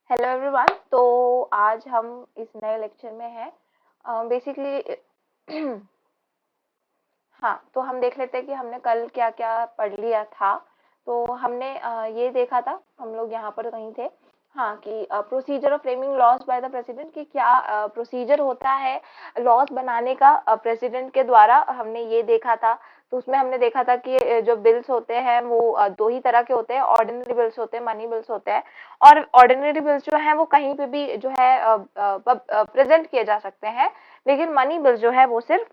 Hello everyone. तो आज हम इस नए लेक्चर में हैं। बेसिकली हाँ, तो हम देख लेते हैं कि हमने कल क्या क्या पढ़ लिया था। तो हमने ये देखा था, हम लोग यहाँ पर कहीं थे। हाँ, कि procedure of framing laws by the president, कि क्या प्रोसीजर होता है लॉज बनाने का प्रेसिडेंट के द्वारा, हमने ये देखा था। तो उसमें हमने देखा था कि जो बिल्स होते हैं वो दो ही तरह के होते हैं, ऑर्डिनरी बिल्स होते हैं, मनी बिल्स होते हैं। और ऑर्डिनरी बिल्स जो है वो कहीं पे भी जो है प्रेजेंट किए जा सकते हैं, लेकिन मनी बिल जो है वो सिर्फ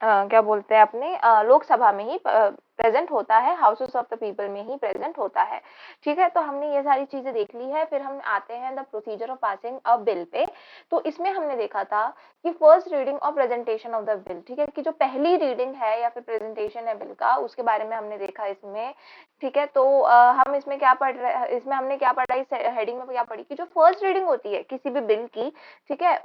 क्या बोलते हैं अपने लोकसभा में ही प्रेजेंट होता है, हाउसेस ऑफ द पीपल में ही प्रेजेंट होता है। ठीक है, तो हमने ये सारी चीजें देख ली है। फिर हम आते हैं the procedure of passing a bill pay. तो इसमें हमने देखा था कि फर्स्ट रीडिंग और प्रेजेंटेशन ऑफ द बिल, ठीक है, कि जो पहली रीडिंग है या फिर प्रेजेंटेशन है बिल का, उसके बारे में हमने देखा इसमें। ठीक है, तो हम इसमें क्या पढ़ रहे हैं, इसमें हमने क्या पढ़ा, इस हेडिंग में क्या पढ़ी कि जो फर्स्ट रीडिंग होती है किसी भी बिल की, ठीक है,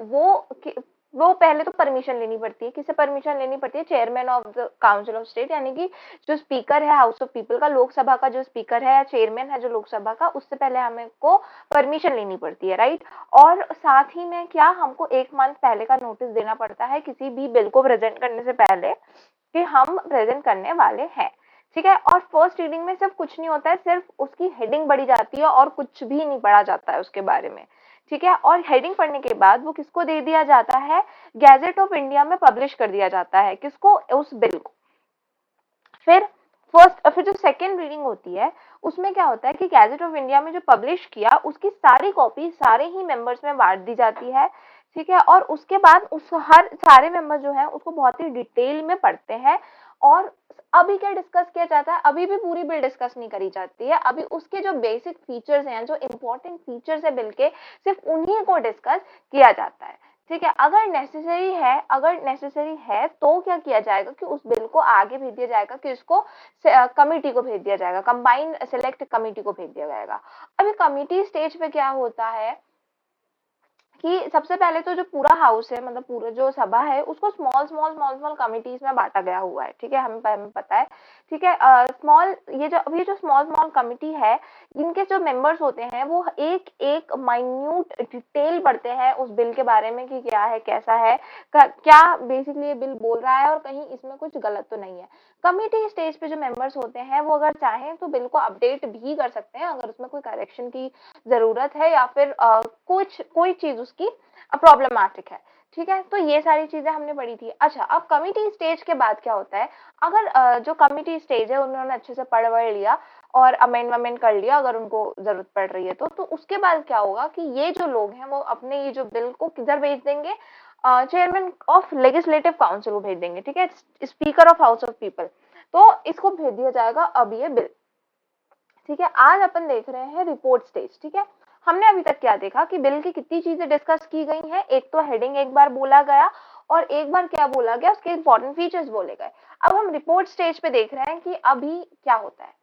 वो पहले तो परमिशन लेनी पड़ती है। किससे परमिशन लेनी पड़ती है? Chairman of the council of state, यानी कि जो स्पीकर है हाउस ऑफ पीपल का, लोकसभा का जो स्पीकर है या चेयरमैन है जो लोकसभा का, उससे पहले हमें को परमिशन लेनी पड़ती है, राइट। और साथ ही में क्या, हमको 1 मंथ पहले का नोटिस देना पड़ता है किसी भी बिल को प्रेजेंट करने से पहले कि हम प्रेजेंट करने वाले हैं। ठीक है, और फर्स्ट रीडिंग में सिर्फ कुछ नहीं होता है, सिर्फ उसकी हेडिंग बढ़ी जाती है और कुछ भी नहीं पढ़ा जाता है उसके बारे में। ठीक है, और हेडिंग पढ़ने के बाद वो किसको दे दिया जाता है? गैजेट ऑफ इंडिया में पब्लिश कर दिया जाता है। किसको? उस बिल को। फिर जो सेकेंड रीडिंग होती है उसमें क्या होता है कि गैजेट ऑफ इंडिया में जो पब्लिश किया उसकी सारी कॉपी सारे ही मेंबर्स में बांट दी जाती है। ठीक है, और उसके बाद उस हर सारे मेंबर जो है उसको बहुत ही डिटेल में पढ़ते हैं। और अभी क्या डिस्कस किया जाता है? अभी भी पूरी बिल डिस्कस नहीं करी जाती है, अभी उसके जो बेसिक फीचर्स हैं, जो इंपॉर्टेंट फीचर्स है बिल के, सिर्फ उन्हीं को डिस्कस किया जाता है। ठीक है, अगर नेसेसरी है तो क्या किया जाएगा कि उस बिल को आगे भेज दिया जाएगा कि उसको कमिटी को भेज दिया जाएगा, कंबाइंड सेलेक्ट कमिटी को भेज दिया जाएगा। अभी कमिटी स्टेज पे क्या होता है कि सबसे पहले तो जो पूरा हाउस है, मतलब पूरा जो सभा है, उसको small small small small committees में बांटा गया हुआ है। ठीक है, हमें पता है। ठीक है, स्मॉल ये जो स्मॉल स्मॉल कमिटी है, इनके जो मेंबर्स होते हैं वो एक एक माइन्यूट डिटेल पढ़ते हैं उस बिल के बारे में कि क्या है, कैसा है, क्या बेसिकली ये बिल बोल रहा है और कहीं इसमें कुछ गलत तो नहीं है। कमिटी स्टेज पे जो मेंबर्स होते हैं वो अगर चाहें तो बिल को अपडेट भी कर सकते हैं अगर उसमें कोई करेक्शन की जरूरत है या फिर कुछ कोई चीज उसकी प्रॉब्लमैटिक है। ठीक है, तो ये सारी चीजें हमने पढ़ी थी। अच्छा, अब कमिटी स्टेज के बाद क्या होता है? अगर जो कमिटी स्टेज है उन्होंने अच्छे से पढ़ वढ़ लिया और अमेंडमेंट कर लिया अगर उनको जरूरत पड़ रही है तो उसके बाद क्या होगा कि ये जो लोग हैं वो अपने ये जो बिल को किधर भेज देंगे? चेयरमैन ऑफ लेजिस्लेटिव काउंसिल को भेज देंगे। ठीक है, speaker of house of people. तो इसको भेज दिया जाएगा अब ये बिल। ठीक है, आज अपन देख रहे हैं रिपोर्ट स्टेज। ठीक है, हमने अभी तक क्या देखा कि बिल की कितनी चीजें डिस्कस की गई हैं। एक तो हेडिंग एक बार बोला गया और एक बार क्या बोला गया, उसके इंपॉर्टेंट फीचर्स बोले गए। अब हम रिपोर्ट स्टेज पे देख रहे हैं कि अभी क्या होता है।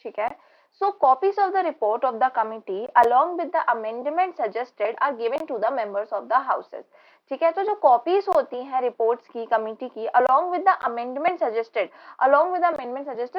ठीक है, so copies of the report of the committee along with the amendment suggested are given to the members of the houses। ठीक है, तो जो कॉपीज होती हैं रिपोर्ट्स की कमिटी की along with the amendment suggested,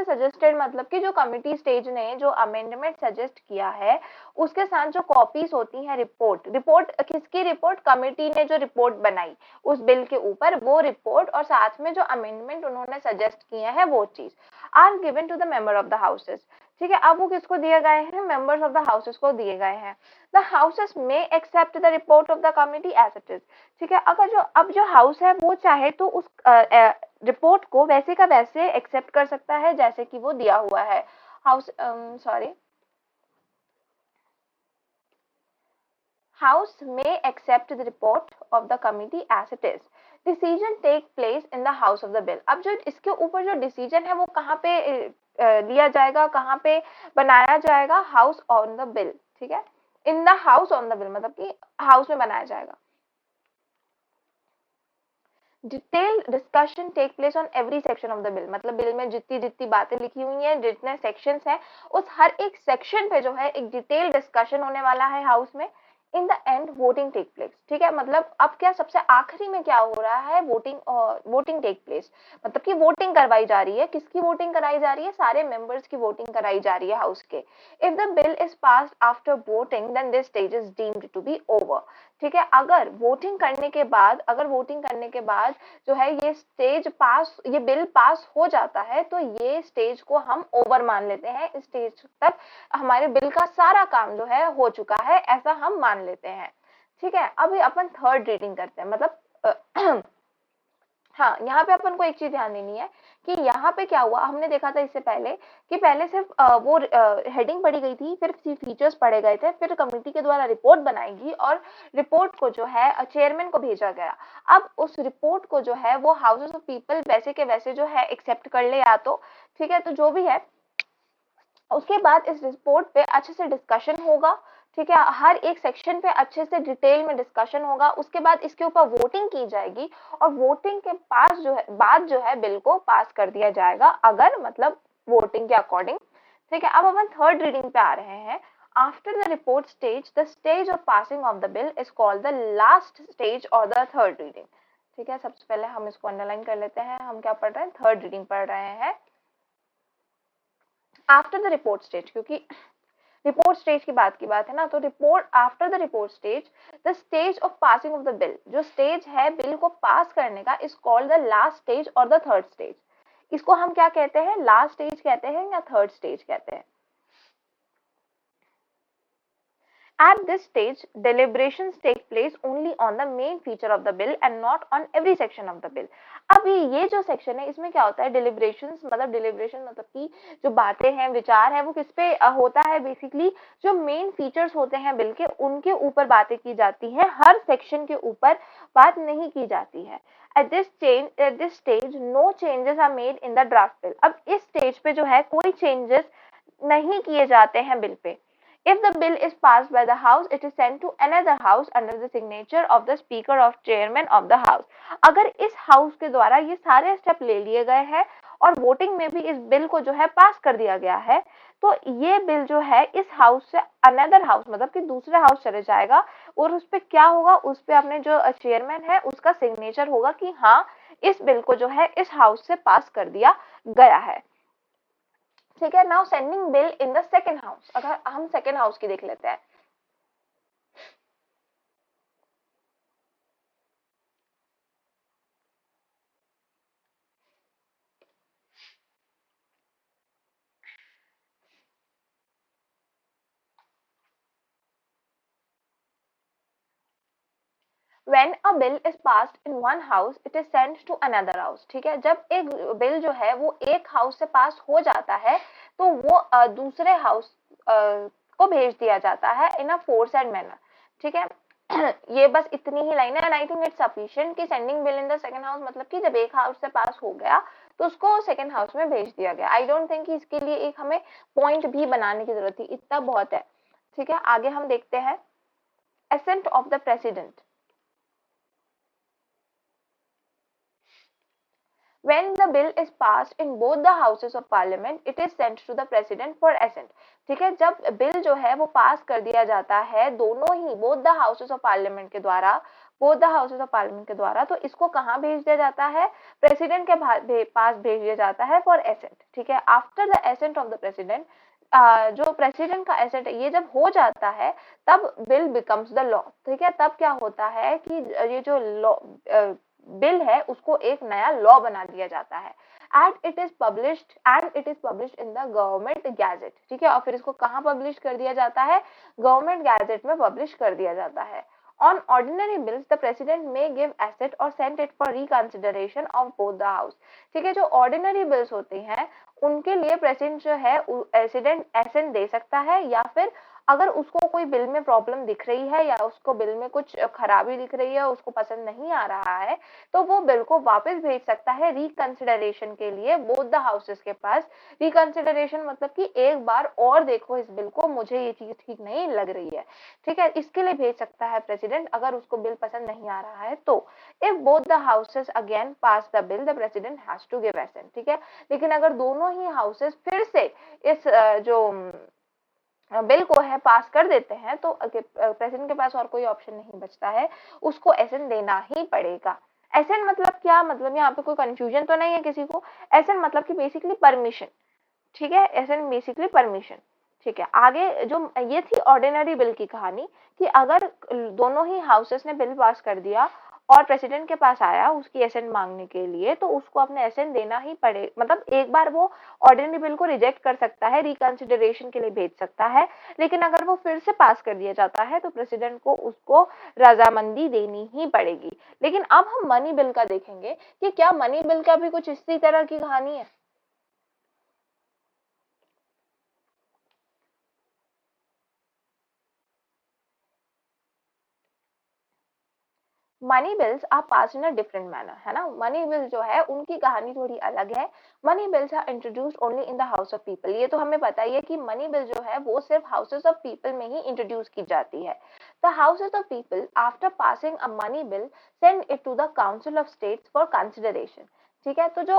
suggested मतलब कि जो कमिटी स्टेज ने जो अमेंडमेंट सजेस्ट किया है उसके साथ जो कॉपीज होती हैं, रिपोर्ट किसकी? रिपोर्ट कमिटी ने जो रिपोर्ट बनाई उस बिल के ऊपर, वो रिपोर्ट और साथ में जो अमेंडमेंट उन्होंने सजेस्ट किए हैं वो चीज are given to the member of the houses. ठीक है, अब वो किसको दिए गए हैं? मेंबर्स ऑफ द हाउसेस को दिए गए हैं। द हाउसेस में accept the report of the committee as it is. ठीक है, अगर जो हाउस है वो चाहे तो उस रिपोर्ट को वैसे का वैसे एक्सेप्ट कर सकता है जैसे कि वो दिया हुआ है। House sorry House may accept the report of the committee as it is. Decision take place in the house of the bill। अब जो इसके ऊपर जो डिसीजन है वो कहाँ पे लिया जाएगा, कहाँ पे बनाया जाएगा? House on the bill. ठीक है, in the house on the bill मतलब कि हाउस में बनाया जाएगा। Detail discussion take place on every section of the bill, मतलब बिल में जितनी जितनी बातें लिखी हुई हैं, जितने सेक्शंस हैं, उस हर एक सेक्शन पे जो है एक डिटेल डिस्कशन होने वाला है हाउस में। In the end voting take place, ठीक है, मतलब अब क्या सबसे आखिरी में क्या हो रहा है, वोटिंग टेक प्लेस, मतलब कि वोटिंग करवाई जा रही है, किसकी वोटिंग कराई जा रही है, सारे मेंबर्स की वोटिंग कराई जा रही है हाउस के। If the bill is passed after voting then this stage is deemed to be over, ठीक है, अगर वोटिंग करने के बाद, जो है ये स्टेज पास, ये बिल पास हो जाता है तो ये स्टेज को हम ओवर मान लेते हैं, इस स्टेज तक हमारे बिल का सारा काम जो है हो चुका है, ऐसा हम मान लेते हैं। ठीक है, अभी अपन थर्ड रीडिंग करते हैं, मतलब हाँ, यहाँ पे अपन को एक चीज ध्यान देनी है कि यहाँ पे क्या हुआ, हमने देखा था इससे पहले कि पहले सिर्फ वो हेडिंग पढ़ी गई थी, फिर फीचर्स पढ़े गए थे, फिर कमेटी के द्वारा रिपोर्ट बनाएगी और रिपोर्ट को जो है चेयरमैन को भेजा गया। अब उस रिपोर्ट को जो है वो हाउसेस ऑफ पीपल वैसे के वैसे जो है एक्सेप्ट कर ले या तो, ठीक है, तो जो भी है उसके बाद इस रिपोर्ट पे अच्छे से डिस्कशन होगा, ठीक है, हर एक सेक्शन पे अच्छे से डिटेल में डिस्कशन होगा, उसके बाद इसके ऊपर वोटिंग की जाएगी और वोटिंग के पास जो है बाद जो है बिल को पास कर दिया जाएगा, अगर मतलब वोटिंग के अकॉर्डिंग। ठीक है, अब अपन थर्ड रीडिंग पे आ रहे हैं। After the report stage the stage of passing of the bill is called the last stage और द थर्ड रीडिंग। ठीक है, सबसे पहले हम इसको अंडरलाइन कर लेते हैं, हम क्या पढ़ रहे हैं, थर्ड रीडिंग पढ़ रहे हैं। आफ्टर द रिपोर्ट स्टेज, क्योंकि रिपोर्ट स्टेज की बात है ना, तो report after the report stage the stage of passing of the bill, जो स्टेज है बिल को पास करने का, is called the last stage और द थर्ड स्टेज। इसको हम क्या कहते हैं, लास्ट स्टेज कहते हैं या थर्ड स्टेज कहते हैं। At this stage, deliberations take place only on the main feature of the bill and not on every section of the bill. अब ये जो सेक्शन है इसमें क्या होता है, डिलिब्रेशंस मतलब डिलिब्रेशन मतलब कि जो बातें हैं, विचार है, वो किस पे होता है, बेसिकली जो मेन फीचर्स होते हैं बिल के उनके ऊपर बातें की जाती हैं, हर सेक्शन के ऊपर बात नहीं की जाती है। At this stage, no changes are made in the draft bill. अब इस स्टेज पे जो है कोई चेंजेस नहीं किए जाते हैं bill pay. If the bill is passed by the House, it is sent to another House under the signature of the Speaker or Chairman of the House. अगर इस हाउस के द्वारा ये सारे स्टेप ले लिए गए हैं और वोटिंग में भी इस बिल को जो है पास कर दिया गया है, तो ये बिल जो है इस हाउस से अनदर हाउस मतलब कि दूसरे हाउस चले जाएगा और उस पे क्या होगा, उस पे अपने जो चेयरमैन है उसका सिग्नेचर होगा कि हाँ इस बिल को जो है इस हाउस से पास कर दिया गया है। ठीक है, now sending bill in the second house, अगर हम सेकेंड हाउस की देख लेते हैं। When a bill is passed in one house, it is sent to another house. ठीक है, जब एक बिल जो है वो एक हाउस से पास हो जाता है तो वो दूसरे हाउस को भेज दिया जाता है in a force and manner. ठीक है, ये बस इतनी ही लाइन है and I think it's sufficient कि sending bill in the second house मतलब कि जब एक हाउस से पास हो गया तो उसको सेकंड हाउस में भेज दिया गया। आई डोंट थिंक कि इसके लिए एक हमें पॉइंट भी बनाने की जरूरत थी, इतना बहुत है। ठीक है, आगे हम देखते हैं accent of the president. When the bill is passed in both the houses of parliament, it is sent to the president for assent. ठीक है, जब बिल जो है वो पास कर दिया जाता है दोनों ही both the houses of parliament के द्वारा, तो इसको कहाँ भेज दिया जाता है, प्रेसिडेंट के पास भेज दिया जाता है फॉर एसेंट। ठीक है, after the assent of the president, जो प्रेसिडेंट का एसेंट ये जब हो जाता है तब बिल बिकम्स द लॉ। ठीक है, तब क्या होता है कि ये जो लॉ बिल है उसको एक नया लॉ बना दिया जाता है। And it is published in the government gadget. ठीक है, और फिर इसको कहाँ पब्लिश कर दिया जाता है, गवर्नमेंट गैजेट में पब्लिश कर दिया जाता है। On ordinary bills, the president may give assent or send it for reconsideration of both the house. ठीक है, जो ऑर्डिनरी बिल्स होते हैं उनके लिए प्रेसिडेंट जो है एसेंट दे सकता है, या फिर अगर उसको कोई बिल में प्रॉब्लम दिख रही है या उसको बिल में कुछ खराबी दिख रही है, उसको पसंद नहीं आ रहा है, तो वो बिल को वापस भेज सकता है रिकंसिडरेशन के लिए बोथ द हाउसेस के पास। रिकंसिडरेशन मतलब कि एक बार और देखो इस बिल को, मुझे ये चीज ठीक नहीं लग रही है। ठीक है, इसके लिए भेज सकता है प्रेसिडेंट अगर उसको बिल पसंद नहीं आ रहा है तो। If both the houses again pass the bill the president has to give assent. ठीक है, लेकिन अगर दोनों ही हाउसेस फिर से इस जो बिल को है पास कर देते हैं तो प्रेसिडेंट के पास और कोई ऑप्शन नहीं बचता है, उसको एसेंट देना ही पड़ेगा। एसेंट मतलब क्या, मतलब यहाँ पे कोई कंफ्यूजन तो नहीं है किसी को? एसेंट मतलब कि बेसिकली परमिशन, ठीक है, एसेंट बेसिकली परमिशन। ठीक है, आगे जो ये थी ऑर्डिनरी बिल की कहानी, कि अगर दोनों ही हाउसेस ने बिल पास कर दिया और प्रेसिडेंट के पास आया उसकी एसेंट मांगने के लिए, तो उसको अपने एसेंट देना ही पड़े, मतलब एक बार वो ऑर्डिनरी बिल को रिजेक्ट कर सकता है, रिकंसिडरेशन के लिए भेज सकता है, लेकिन अगर वो फिर से पास कर दिया जाता है तो प्रेसिडेंट को उसको रजामंदी देनी ही पड़ेगी। लेकिन अब हम मनी बिल का देखेंगे कि क्या मनी बिल का भी कुछ इसी तरह की कहानी है। Money bills are passed in a different manner, है ना। मनी बिल जो है उनकी कहानी थोड़ी अलग है। Money bills are introduced only in the house of people, ये तो हमें पता ही है कि मनी बिल जो है वो सिर्फ हाउसेस ऑफ पीपल में ही इंट्रोड्यूस की जाती है। The houses of people after passing a money bill send it to the council of states for consideration. ठीक है, तो जो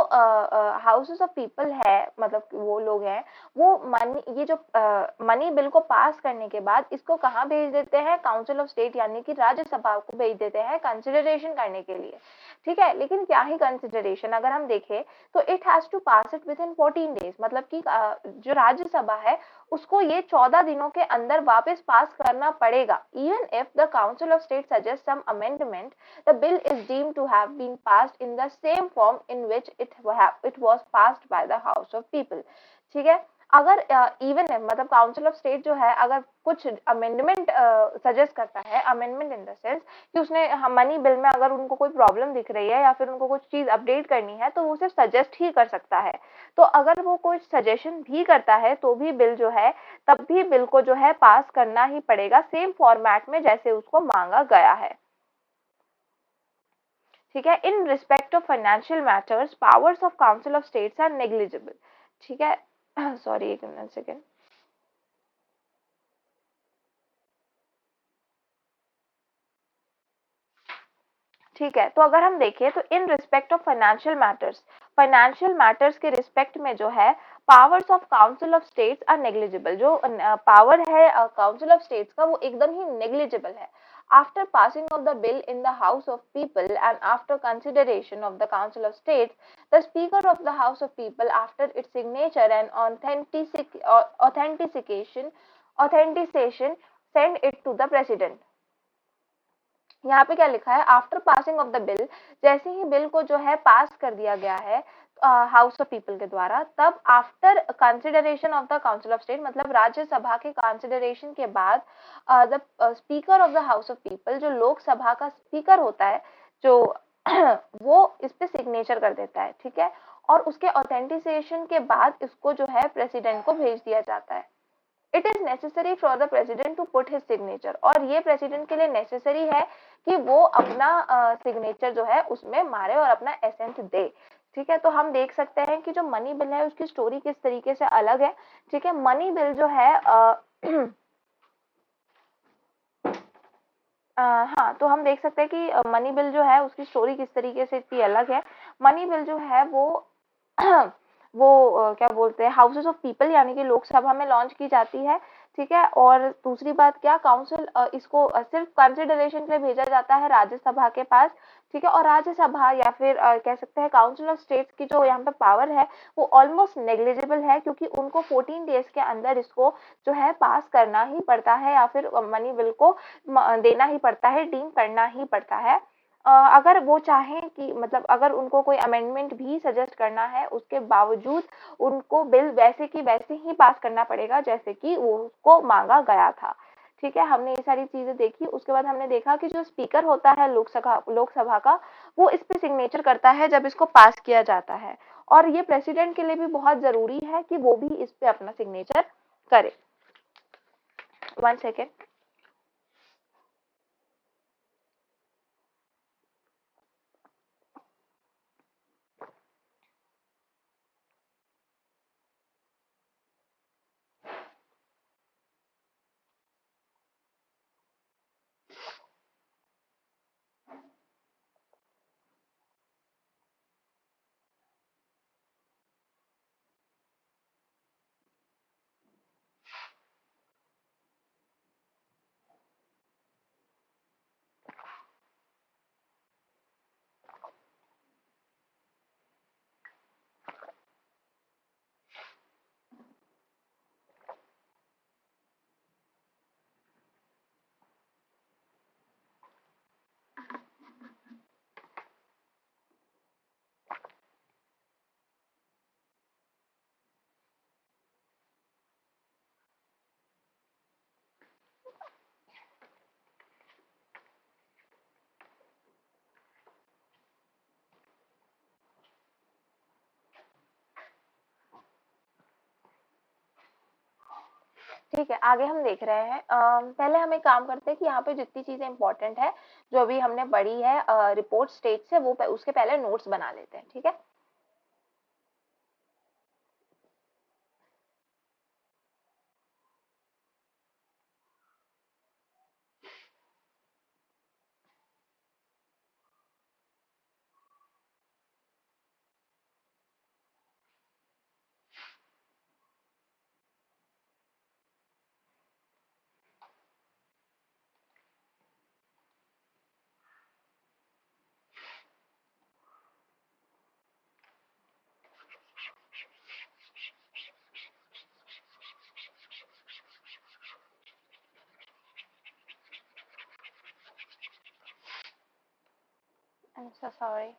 हाउसेस ऑफ पीपल है, मतलब कि वो लोग हैं, वो मनी, ये जो मनी बिल को पास करने के बाद इसको कहाँ भेज देते हैं, काउंसिल ऑफ स्टेट यानी कि राज्यसभा को भेज देते हैं कंसिडरेशन करने के लिए। ठीक है, लेकिन क्या ही कंसिडरेशन, अगर हम देखें तो it has to pass it within 14 days, मतलब कि जो राज्यसभा है उसको ये 14 दिनों के अंदर वापस पास करना पड़ेगा। Even if the council of state suggest some amendment, the bill is deemed to have been passed in the same form in which it was passed by the House of People। ठीक है, अगर even है, मतलब council of state जो है अगर कुछ amendment suggest करता है, अमेंडमेंट इन द सेंस कि उसने मनी बिल में अगर उनको कोई प्रॉब्लम दिख रही है या फिर उनको कुछ चीज अपडेट करनी है तो वो सिर्फ सजेस्ट ही कर सकता है। तो अगर वो कोई सजेशन भी करता है तो भी बिल जो है, तब भी बिल को जो है पास करना ही पड़ेगा सेम फॉर्मेट में जैसे उसको मांगा गया है। ठीक है, in respect of financial matters powers of council of states are negligible. ठीक है, सॉरी एक मिनट सेकेंड। ठीक है, तो अगर हम देखें तो in respect of financial matters के रिस्पेक्ट में जो है powers of council of states are negligible, जो पावर है काउंसिल ऑफ स्टेट्स का वो एकदम ही नेग्लिजिबल है। After passing of the bill in the house of people and after consideration of the council of states, the speaker of the house of people after its signature and authentication send it to the president. यहाँ पे क्या लिखा है, after passing of the bill, जैसे ही bill को जो है पास कर दिया गया है हाउस ऑफ पीपल के द्वारा, तब after consideration of the council of state, मतलब राज्यसभा के कंसिडरेशन के बाद the speaker of the house of people, जो लोकसभा का स्पीकर होता है, जो वो इस पे सिग्नेचर कर देता है। ठीक है, और उसके ऑथेंटिसेशन के बाद इसको जो है प्रेसिडेंट को भेज दिया जाता है। It is necessary for the president to put his signature, और ये प्रेसिडेंट के लिए नेसेसरी है कि वो अपना सिग्नेचर जो है उसमें मारे और अपना एसेंट दे। ठीक है, तो हम देख सकते हैं कि जो मनी बिल है उसकी स्टोरी किस तरीके से अलग है। ठीक है, मनी बिल जो है हाँ, तो हम देख सकते हैं कि मनी बिल जो है उसकी स्टोरी किस तरीके से इतनी अलग है। मनी बिल जो है वो वो क्या बोलते हैं, हाउसेस ऑफ पीपल यानी कि लोकसभा में लॉन्च की जाती है। ठीक है, और दूसरी बात क्या, काउंसिल इसको सिर्फ कंसिडरेशन के लिए भेजा जाता है राज्यसभा के पास। ठीक है, और राज्यसभा या फिर कह सकते हैं काउंसिल ऑफ स्टेट्स की जो यहाँ पे पावर है वो ऑलमोस्ट नेग्लिजिबल है, क्योंकि उनको 14 डेज के अंदर इसको जो है पास करना ही पड़ता है या फिर मनी बिल को देना ही पड़ता है, डीम करना ही पड़ता है। अगर वो चाहें कि, मतलब अगर उनको कोई अमेंडमेंट भी सजेस्ट करना है उसके बावजूद उनको बिल वैसे की वैसे ही पास करना पड़ेगा जैसे कि वो उसको मांगा गया था। ठीक है, हमने ये सारी चीजें देखी, उसके बाद हमने देखा कि जो स्पीकर होता है लोकसभा का, वो इस पे सिग्नेचर करता है जब इसको पास किया जाता है, और ये प्रेसिडेंट के लिए भी बहुत जरूरी है कि वो भी इस पे अपना सिग्नेचर करे। One second. ठीक है, आगे हम देख रहे हैं। पहले हम एक काम करते हैं कि यहाँ पे जितनी चीजें इंपॉर्टेंट है, जो अभी हमने पढ़ी है रिपोर्ट स्टेज से, वो उसके पहले नोट्स बना लेते हैं। ठीक है। I am so sorry.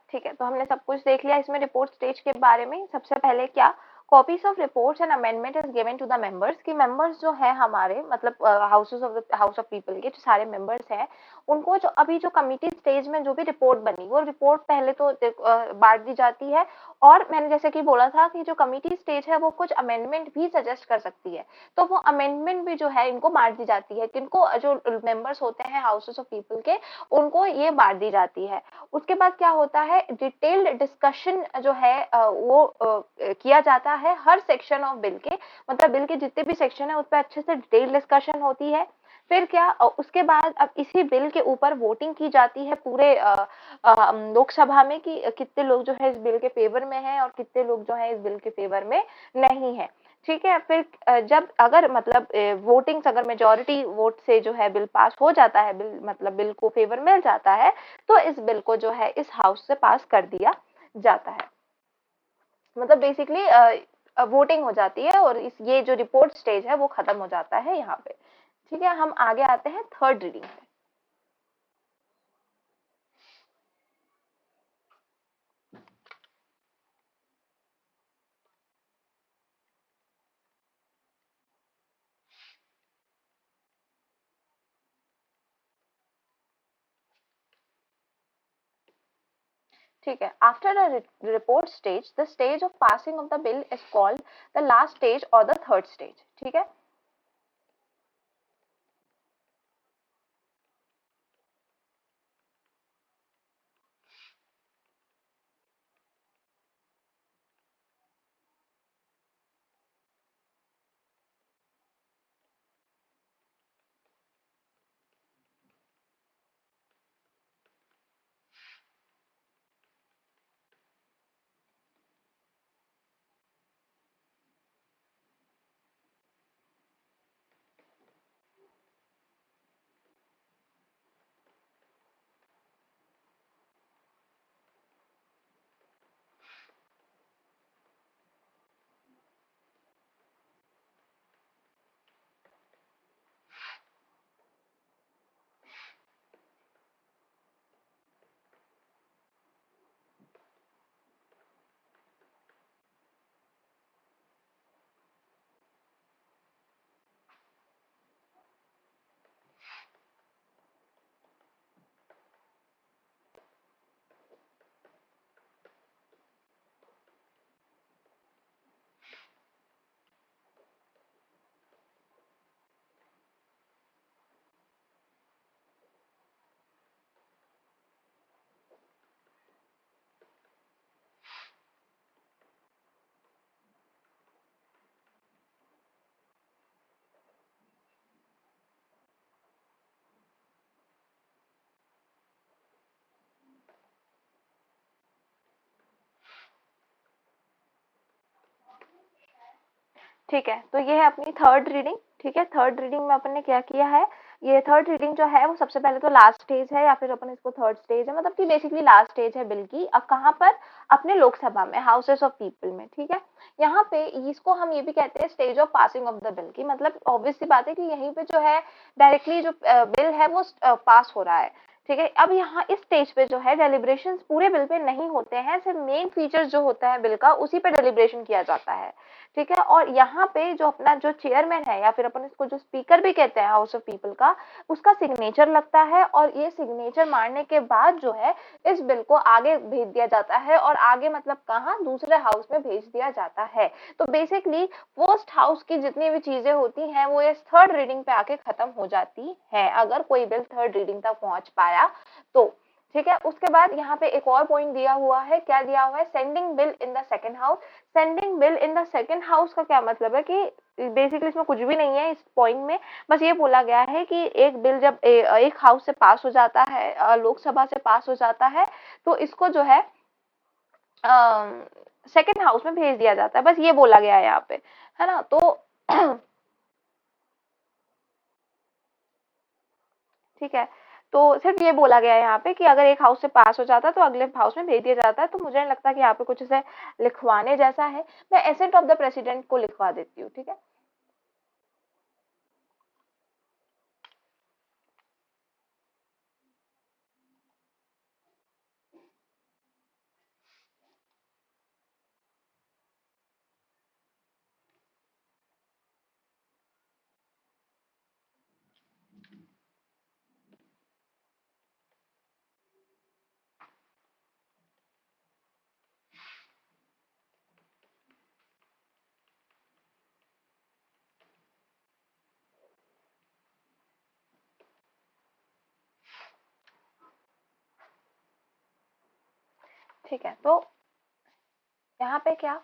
ठीक है, तो हमने सब कुछ देख लिया इसमें रिपोर्ट स्टेज के बारे में। सबसे पहले क्या, copies of reports and amendment is given to the members, कि मेंबर्स जो है हमारे मतलब houses of the house of people के जो सारे मेंबर्स हैं, उनको जो अभी जो कमिटी स्टेज में जो भी रिपोर्ट बनी, वो रिपोर्ट पहले तो बांट दी जाती है। और मैंने जैसे कि बोला था कि जो कमिटी स्टेज है वो कुछ अमेंडमेंट भी सजेस्ट कर सकती है, तो वो अमेंडमेंट भी जो है इनको बांट दी जाती है। किनको, जो मेंबर्स होते हैं हाउसेस ऑफ पीपल के, उनको ये बांट दी जाती है। उसके बाद क्या होता है, डिटेल्ड डिस्कशन जो है वो किया जाता है हर सेक्शन ऑफ बिल के, मतलब बिल के जितने भी सेक्शन है उस पर अच्छे से डिटेल्ड डिस्कशन होती है। फिर क्या, उसके बाद अब इसी बिल के ऊपर वोटिंग की जाती है पूरे लोकसभा में, कि कितने लोग जो है इस बिल के फेवर में हैं और कितने लोग जो है इस बिल के फेवर में नहीं है। ठीक है, फिर जब अगर मतलब वोटिंग्स अगर मेजॉरिटी वोट से जो है बिल पास हो जाता है, बिल मतलब बिल को फेवर मिल जाता है, तो इस बिल को जो है इस हाउस से पास कर दिया जाता है। मतलब बेसिकली वोटिंग हो जाती है और इस ये जो रिपोर्ट स्टेज है वो खत्म हो जाता है यहाँ पे। ठीक है, हम आगे आते हैं थर्ड रीडिंग पे। ठीक है, after a report stage the stage of passing of the bill is called the last stage और द थर्ड स्टेज। ठीक है। ठीक है, तो ये है अपनी थर्ड रीडिंग। ठीक है, थर्ड रीडिंग में अपन ने क्या किया है, ये थर्ड रीडिंग जो है वो सबसे पहले तो लास्ट स्टेज है या फिर अपन इसको थर्ड स्टेज है, मतलब कि बेसिकली लास्ट स्टेज है बिल की। अब कहाँ पर, अपने लोकसभा में, हाउसेस ऑफ पीपल में। ठीक है, यहाँ पे इसको हम ये भी कहते हैं stage of passing of the bill की, मतलब ऑब्वियस सी बात है कि यहीं पे जो है डायरेक्टली जो बिल है वो पास हो रहा है। ठीक है, अब यहाँ इस स्टेज पे जो है डेलिब्रेशन पूरे बिल पे नहीं होते हैं, सिर्फ मेन फीचर्स जो होता है बिल का उसी पे डेलिब्रेशन किया जाता है। ठीक है, और यहाँ पे जो अपना जो चेयरमैन है या फिर अपन इसको जो स्पीकर भी कहते हैं हाउस ऑफ पीपल का, उसका सिग्नेचर लगता है और ये सिग्नेचर मारने के बाद जो है इस बिल को आगे भेज दिया जाता है, और आगे मतलब कहाँ, दूसरे हाउस में भेज दिया जाता है। तो बेसिकली फर्स्ट हाउस की जितनी भी चीजें होती हैं वो इस थर्ड रीडिंग पे आके खत्म हो जाती है, अगर कोई बिल थर्ड रीडिंग तक पहुंच पाया तो। ठीक है, उसके बाद यहाँ पे एक और पॉइंट दिया हुआ है, क्या दिया हुआ है, sending bill in the second house. Sending bill in the second house का क्या मतलब है कि बेसिकली इसमें कुछ भी नहीं है इस पॉइंट में, बस ये बोला गया है कि एक बिल जब एक हाउस से पास हो जाता है, लोकसभा से पास हो जाता है, तो इसको जो है सेकंड हाउस में भेज दिया जाता है, बस ये बोला गया है यहाँ पे, है ना। तो ठीक है, तो सिर्फ ये बोला गया है यहाँ पे कि अगर एक हाउस से पास हो जाता है तो अगले हाउस में भेज दिया जाता है, तो मुझे नहीं लगता कि यहाँ पे कुछ ऐसे लिखवाने जैसा है। मैं एसेट ऑफ द प्रेसिडेंट को लिखवा देती हूँ। ठीक है। ठीक है, तो यहाँ पे क्या,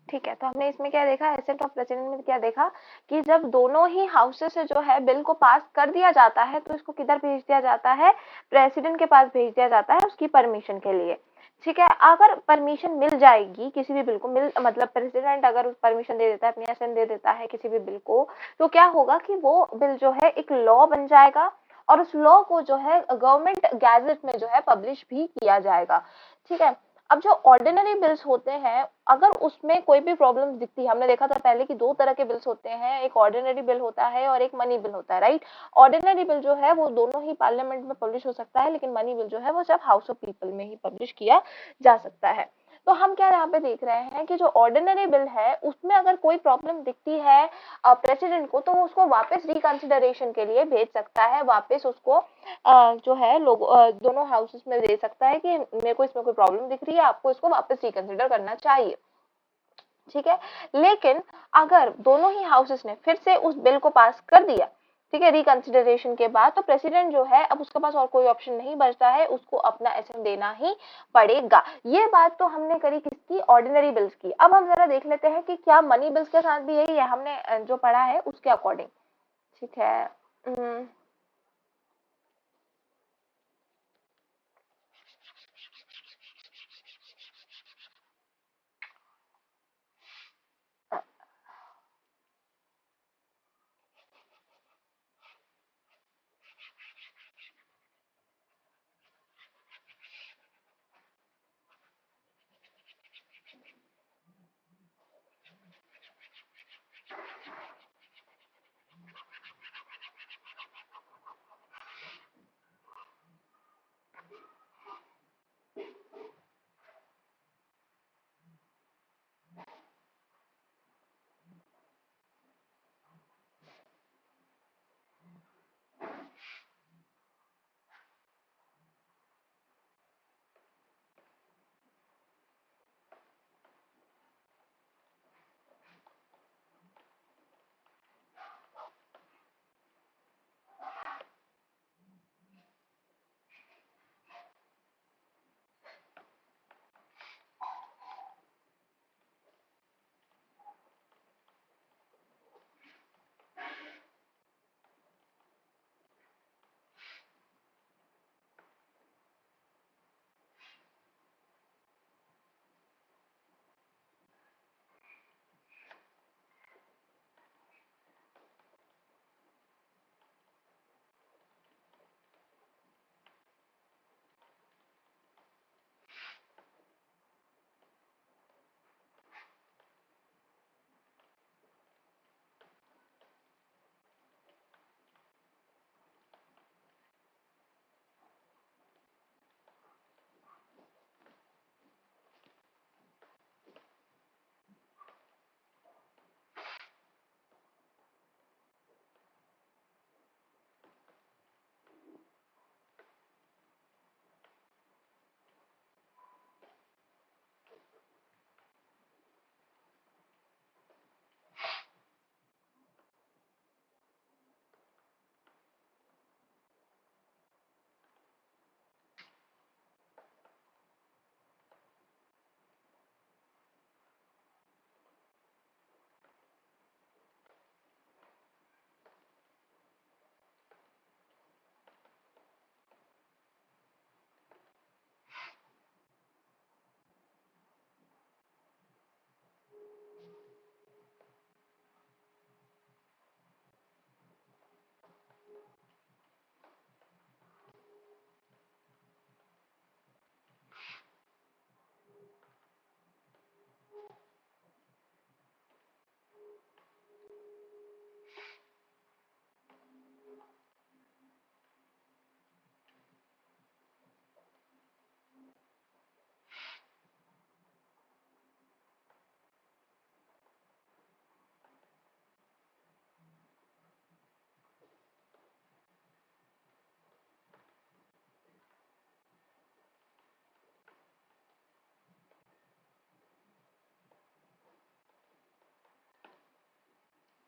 ठीक है, तो हमने इसमें क्या देखा, एसेट ऑफ प्रेसिडेंट में क्या देखा कि जब दोनों ही हाउसेस से जो है बिल को पास कर दिया जाता है तो इसको किधर भेज दिया जाता है, प्रेसिडेंट के पास भेज दिया जाता है उसकी परमिशन के लिए। ठीक है, अगर परमिशन मिल जाएगी किसी भी बिल को, मिल मतलब प्रेसिडेंट अगर परमिशन दे देता है, अपनी असेंट दे देता है किसी भी बिल को, तो क्या होगा कि वो बिल जो है एक लॉ बन जाएगा और उस लॉ को जो है गवर्नमेंट गैजेट में जो है पब्लिश भी किया जाएगा। ठीक है, अब जो ऑर्डिनरी बिल्स होते हैं, अगर उसमें कोई भी प्रॉब्लम दिखती है, हमने देखा था पहले कि दो तरह के बिल्स होते हैं, एक ऑर्डिनरी बिल होता है और एक मनी बिल होता है, राइट। ऑर्डिनरी बिल जो है वो दोनों ही पार्लियामेंट में पब्लिश हो सकता है, लेकिन मनी बिल जो है वो सिर्फ हाउस ऑफ पीपल में ही पब्लिश किया जा सकता है। तो हम क्या यहाँ पे देख रहे हैं कि जो ऑर्डिनरी बिल है उसमें अगर कोई प्रॉब्लम दिखती है प्रेसिडेंट को, तो वो उसको वापस रिकंसिडरेशन के लिए भेज सकता है, वापस उसको जो है लोग दोनों हाउसेस में दे सकता है कि मेरे को इसमें कोई प्रॉब्लम दिख रही है, आपको इसको वापस रिकंसिडर करना चाहिए। ठीक है, लेकिन अगर दोनों ही हाउसेस ने फिर से उस बिल को पास कर दिया, ठीक है, रिकंसिडरेशन के बाद, तो प्रेसिडेंट जो है अब उसके पास और कोई ऑप्शन नहीं बचता है, उसको अपना एसेंट देना ही पड़ेगा। ये बात तो हमने करी किसकी, ऑर्डिनरी बिल्स की। अब हम जरा देख लेते हैं कि क्या मनी बिल्स के साथ भी यही है, हमने जो पढ़ा है उसके अकॉर्डिंग। ठीक है,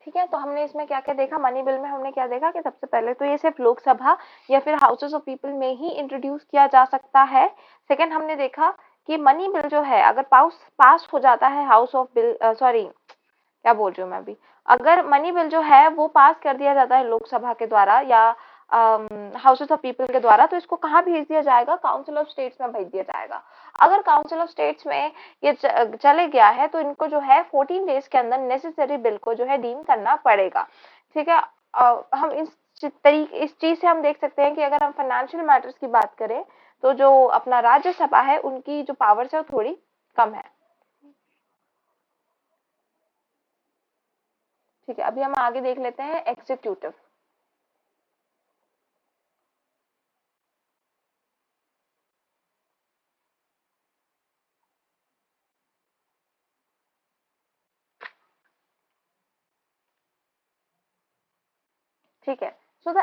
ठीक है, तो हमने इसमें क्या-क्या देखा, मनी बिल में हमने क्या देखा कि सबसे पहले तो ये सिर्फ लोकसभा या फिर हाउसेस ऑफ पीपल में ही इंट्रोड्यूस किया जा सकता है। सेकंड हमने देखा कि मनी बिल जो है अगर पास पास हो जाता है हाउस ऑफ बिल, सॉरी क्या बोल रही हूँ मैं अभी, अगर मनी बिल जो है वो पास कर दिया जाता है लोकसभा के द्वारा या हाउसेस ऑफ पीपल के द्वारा, तो इसको कहाँ भेज दिया जाएगा, काउंसिल ऑफ स्टेट्स में भेज दिया जाएगा। अगर काउंसिल ऑफ स्टेट्स में ये चले गया है तो इनको जो है 14 डेज के अंदर नेसेसरी बिल को जो है डीम करना पड़ेगा। ठीक है। हम इस चीज से हम देख सकते हैं कि अगर हम फाइनेंशियल मैटर्स की बात करें तो जो अपना राज्यसभा है उनकी जो पावर्स है वो थोड़ी कम है। ठीक है, अभी हम आगे देख लेते हैं एग्जीक्यूटिव। ठीक है। So the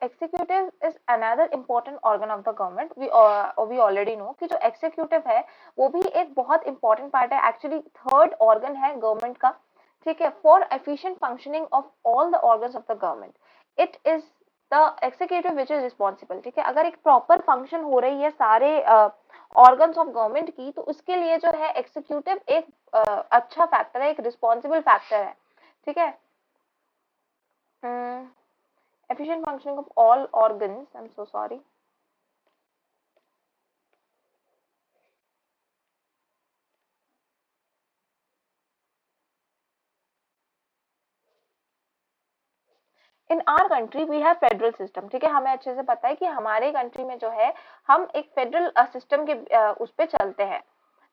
executive is another important organ of the government. We already know कि जो executive है वो भी एक बहुत important part है, actually third organ है government का। ठीक है, for efficient functioning of all the organs of the government, it is the executive which is responsible। ठीक है, अगर एक proper function हो रही है सारे organs of government की, तो उसके लिए जो है executive एक अच्छा factor है, एक responsible factor है। ठीक है। Hmm, efficient functioning of all organs, I'm so sorry। In our country we have federal system. ठीक है, हमें अच्छे से पता है कि हमारे कंट्री में जो है हम एक फेडरल सिस्टम के उस पे चलते हैं।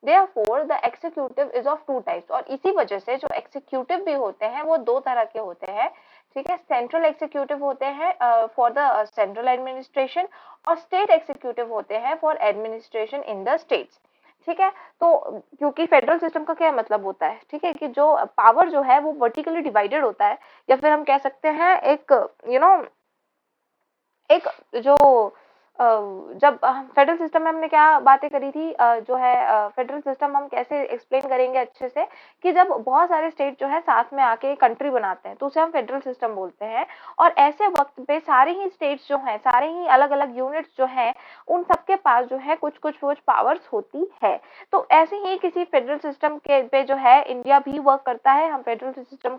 Therefore the executive is of two types, और इसी वजह से जो एग्जीक्यूटिव भी होते हैं वो दो तरह के होते हैं। ठीक है, सेंट्रल एग्जीक्यूटिव होते हैं फॉर द सेंट्रल एडमिनिस्ट्रेशन, और स्टेट एग्जीक्यूटिव होते हैं for administration in the states. ठीक है। तो क्योंकि फेडरल सिस्टम का क्या मतलब होता है, ठीक है, कि जो पावर जो है वो वर्टिकली डिवाइडेड होता है, या फिर हम कह सकते हैं एक यू नो एक जो अ, जब फेडरल सिस्टम में हमने क्या बातें करी थी, जो है फेडरल सिस्टम हम कैसे एक्सप्लेन करेंगे अच्छे से, कि जब बहुत सारे स्टेट जो है साथ में आके कंट्री बनाते हैं तो उसे हम फेडरल सिस्टम बोलते हैं। और ऐसे वक्त पे सारे ही स्टेट्स जो हैं, सारे ही अलग अलग यूनिट्स जो हैं, उन सबके पास जो है कुछ कुछ कुछ पावर्स होती है। तो ऐसे ही किसी फेडरल सिस्टम के पे जो है इंडिया भी वर्क करता है, हम फेडरल सिस्टम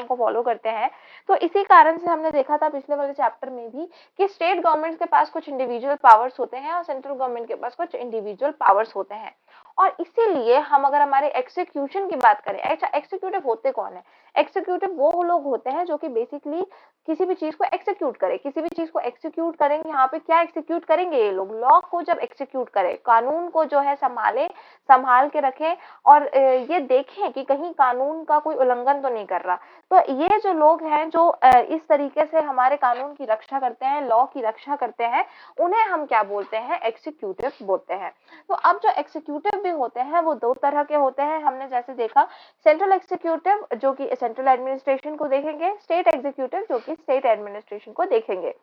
को फॉलो करते हैं। तो इसी कारण से हमने देखा था पिछले वाले चैप्टर में भी कि स्टेट गवर्नमेंट के पास कुछ इंडिविजुअल पावर्स होते हैं और सेंट्रल गवर्नमेंट के पास कुछ इंडिविजुअल पावर्स होते हैं। और इसीलिए हम अगर हमारे एक्सिक्यूशन की बात करें, अच्छा एक्सिक्यूटिव होते कौन है, एक्सिक्यूटिव वो लोग होते हैं जो कि बेसिकली किसी भी चीज को एक्सिक्यूट करे, किसी भी चीज को एक्सिक्यूट करेंगे। यहाँ पे क्या एक्सिक्यूट करेंगे ये लोग, लॉ को जब एक्सिक्यूट करे, कानून को जो है संभाले, संभाल के रखें, और ये देखें कि कहीं कानून का कोई उल्लंघन तो नहीं कर रहा। तो ये जो लोग हैं जो इस तरीके से हमारे कानून की रक्षा करते हैं, लॉ की रक्षा करते हैं, उन्हें हम क्या बोलते हैं, एग्जीक्यूटिव बोलते हैं। तो अब जो एग्जीक्यूटिव भी होते हैं वो दो तरह के होते हैं, हमने जैसे देखा सेंट्रल एग्जीक्यूटिव जो कि सेंट्रल एडमिनिस्ट्रेशन को देखेंगे, स्टेट एग्जीक्यूटिव जो कि स्टेट एडमिनिस्ट्रेशन को देखेंगे।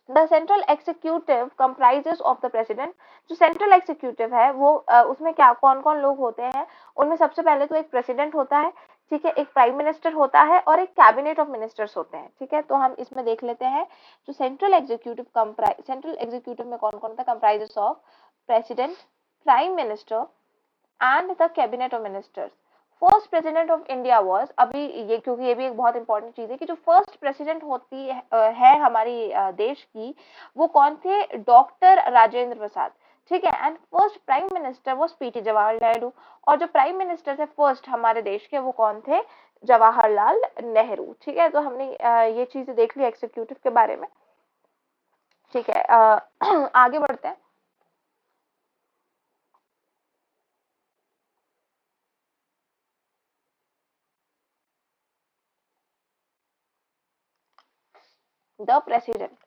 The central executive comprises of the president. जो सेंट्रल एग्जीक्यूटिव है वो उसमें क्या कौन कौन लोग होते हैं, उनमें सबसे पहले तो एक प्रेसिडेंट होता है। ठीक है, एक प्राइम मिनिस्टर होता है और एक कैबिनेट ऑफ मिनिस्टर्स होते हैं। ठीक है, तो हम इसमें देख लेते हैं जो सेंट्रल एग्जीक्यूटिव में कौन कौन होता है, comprises of president, prime minister and the cabinet of ministers. First president of India was, अभी ये क्योंकि ये भी एक बहुत इंपॉर्टेंट चीज है कि जो फर्स्ट प्रेसिडेंट होती है हमारी देश की, वो कौन थे, डॉक्टर राजेंद्र प्रसाद। ठीक है, and first prime minister was PT Jawaharlal Nehru. और जो प्राइम मिनिस्टर थे फर्स्ट हमारे देश के, वो कौन थे, जवाहरलाल नेहरू। ठीक है, तो हमने ये चीजें देख ली एग्जीक्यूटिव के बारे में। ठीक है, आगे बढ़ते हैं। The president.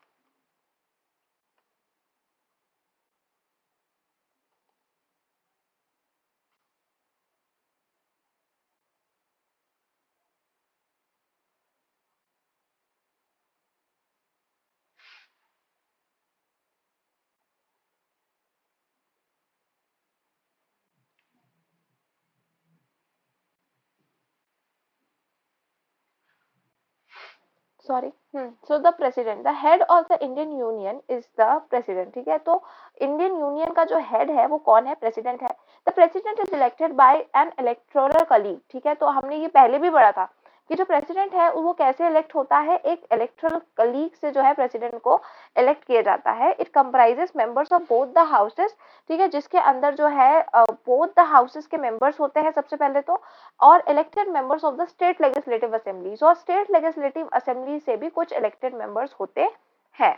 Sorry, so the president, the head of the Indian union is the president, ठीक है। तो इंडियन यूनियन का जो हेड है वो कौन है? प्रेसिडेंट है। The president is elected by N electoral colleague, ठीक है। तो हमने ये पहले भी पढ़ा था कि जो प्रेसिडेंट है वो कैसे इलेक्ट होता है, एक इलेक्टोरल कलीग से जो है प्रेसिडेंट को इलेक्ट किया जाता है। It comprises members of both the houses, ठीक है, जिसके अंदर जो है बोथ द हाउसेस के मेंबर्स होते हैं सबसे पहले तो, और elected members of the state legislative assemblies, और स्टेट लेजिस्लेटिव असेंबली से भी कुछ इलेक्टेड मेंबर्स होते हैं,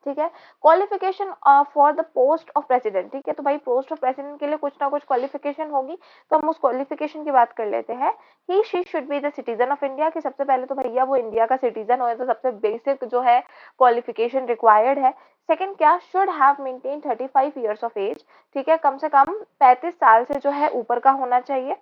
ठीक है। Qualification for the post of president, ठीक है। तो भाई पोस्ट ऑफ प्रेसिडेंट के लिए कुछ ना कुछ क्वालिफिकेशन होगी, तो हम उस क्वालिफिकेशन की बात कर लेते हैं। He she should be the citizen of India, कि सबसे पहले तो भैया वो इंडिया का सिटीजन हो, तो सबसे बेसिक जो है क्वालिफिकेशन रिक्वायर्ड है। सेकंड क्या, should have maintain 35 years of age, ठीक है, कम से कम 35 साल से जो है ऊपर का होना चाहिए,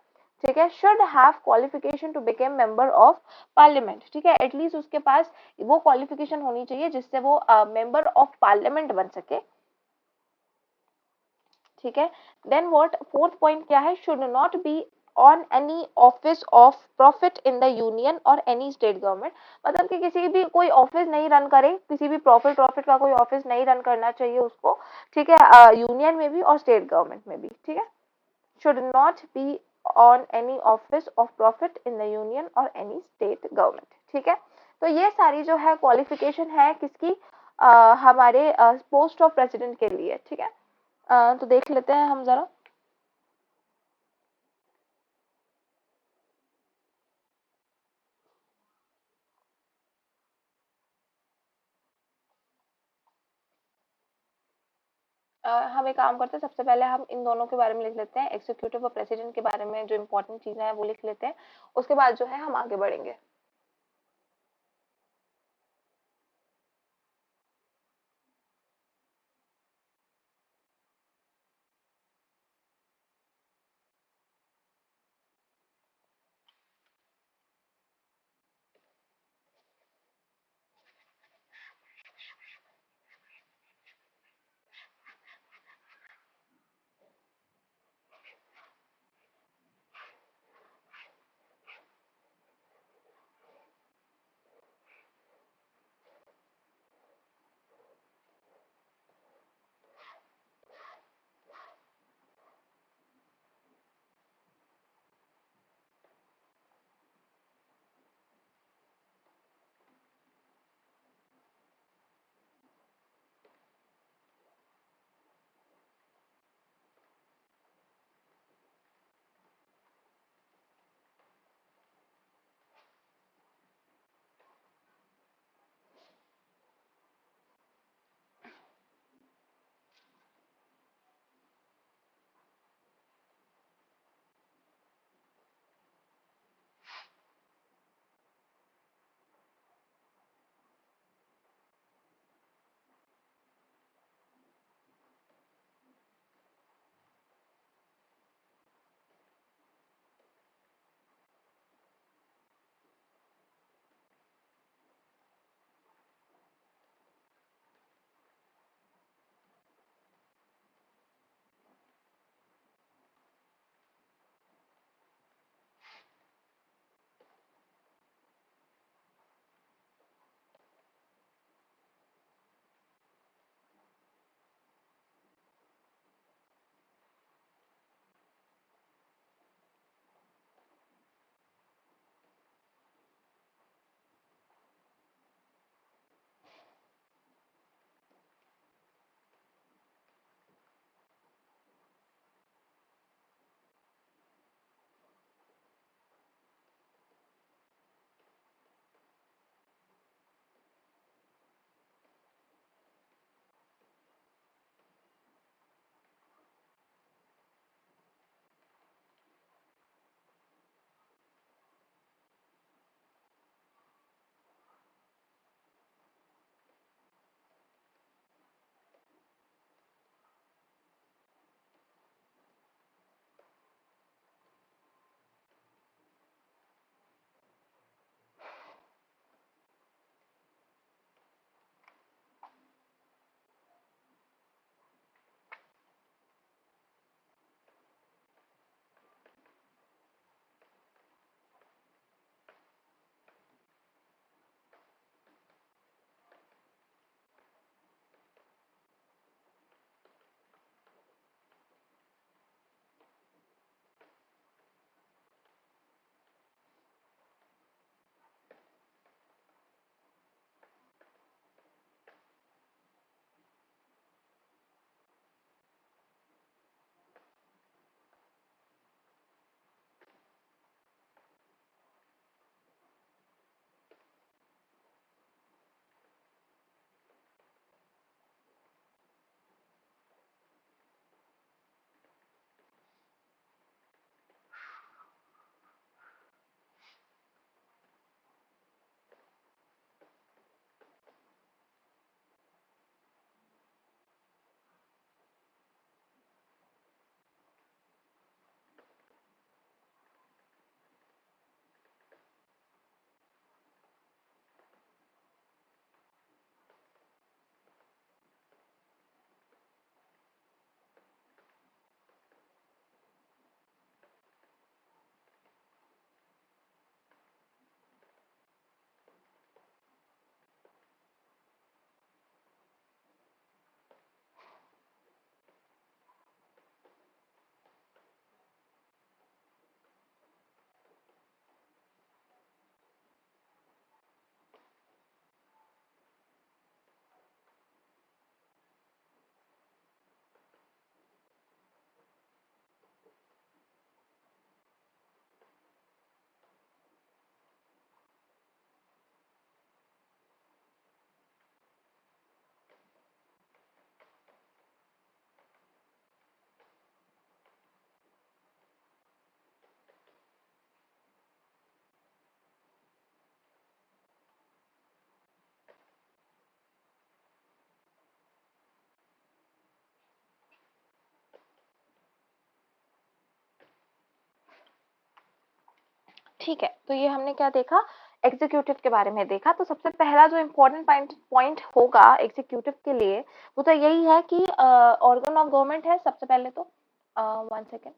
ठीक है। Should have qualification to become member of parliament, ठीक है, एटलीस्ट उसके पास वो क्वालिफिकेशन होनी चाहिए जिससे वो मेंबर ऑफ पार्लियामेंट बन सके, ठीक है। देन व्हाट, फोर्थ पॉइंट क्या है, should not be on any office of profit in the union और एनी स्टेट गवर्नमेंट, मतलब कि किसी भी कोई ऑफिस नहीं रन करे, किसी भी प्रॉफिट प्रॉफिट का कोई ऑफिस नहीं रन करना चाहिए उसको, ठीक है, यूनियन में भी और स्टेट गवर्नमेंट में भी, ठीक है। should not be on any office of profit in the union or any state government, ठीक है। तो ये सारी जो है क्वालिफिकेशन है किसकी, हमारे पोस्ट ऑफ प्रेसिडेंट के लिए, ठीक है। तो देख लेते हैं हम जरा। हम एक काम करते हैं, सबसे पहले हम इन दोनों के बारे में लिख लेते हैं, एग्जीक्यूटिव और प्रेसिडेंट के बारे में जो इंपॉर्टेंट चीजें हैं वो लिख लेते हैं, उसके बाद जो है हम आगे बढ़ेंगे। ठीक है, तो ये हमने क्या देखा, एग्जीक्यूटिव के बारे में देखा। तो सबसे पहला जो इम्पोर्टेंट पॉइंट होगा एग्जीक्यूटिव के लिए, वो तो यही है कि ऑर्गन ऑफ गवर्नमेंट है सबसे पहले तो। 1 सेकेंड।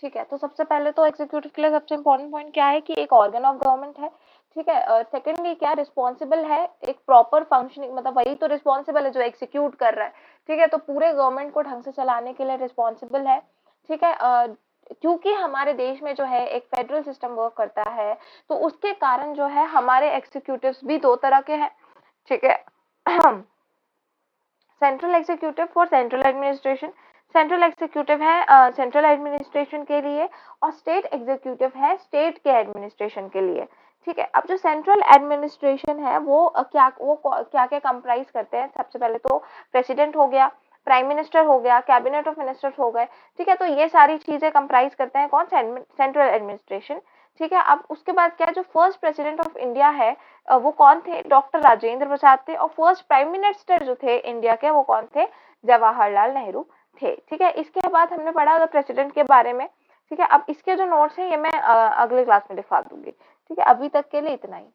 ठीक है, तो सबसे पहले तो एग्जीक्यूटिव के लिए सबसे इम्पोर्टेंट पॉइंट क्या है कि एक ऑर्गन ऑफ गवर्नमेंट है। ठीक है, सेकेंडली क्या रिस्पॉन्सिबल है, एक प्रॉपर फंक्शनिंग, मतलब वही तो रिस्पॉन्सिबल है जो एग्जीक्यूट कर रहा है। ठीक है, तो पूरे गवर्नमेंट को ढंग से चलाने के लिए रिस्पॉन्सिबल है। ठीक है, क्योंकि हमारे देश में जो है एक फेडरल सिस्टम वर्क करता है, तो उसके कारण जो है हमारे एग्जीक्यूटिव्स भी दो तरह के हैं। ठीक है, central executive for central administration, central executive है सेंट्रल एडमिनिस्ट्रेशन के लिए, और स्टेट एग्जीक्यूटिव है स्टेट के एडमिनिस्ट्रेशन के लिए। ठीक है, अब जो सेंट्रल एडमिनिस्ट्रेशन है वो क्या क्या कंप्राइज करते हैं, सबसे पहले तो प्रेसिडेंट हो गया, प्राइम मिनिस्टर हो गया, कैबिनेट ऑफ मिनिस्टर्स हो गए। ठीक है, तो ये सारी चीजें कंप्राइज करते हैं कौन, सेंट्रल एडमिनिस्ट्रेशन। ठीक है, अब उसके बाद क्या, जो फर्स्ट प्रेसिडेंट ऑफ इंडिया है वो कौन थे, डॉक्टर राजेंद्र प्रसाद थे। और फर्स्ट प्राइम मिनिस्टर जो थे इंडिया के वो कौन थे, जवाहरलाल नेहरू थे। ठीक है, इसके बाद हमने पढ़ा प्रेसिडेंट के बारे में। ठीक है, अब इसके जो नोट्स हैं ये मैं अगले क्लास में दिखा दूंगी। ठीक है, अभी तक के लिए इतना ही।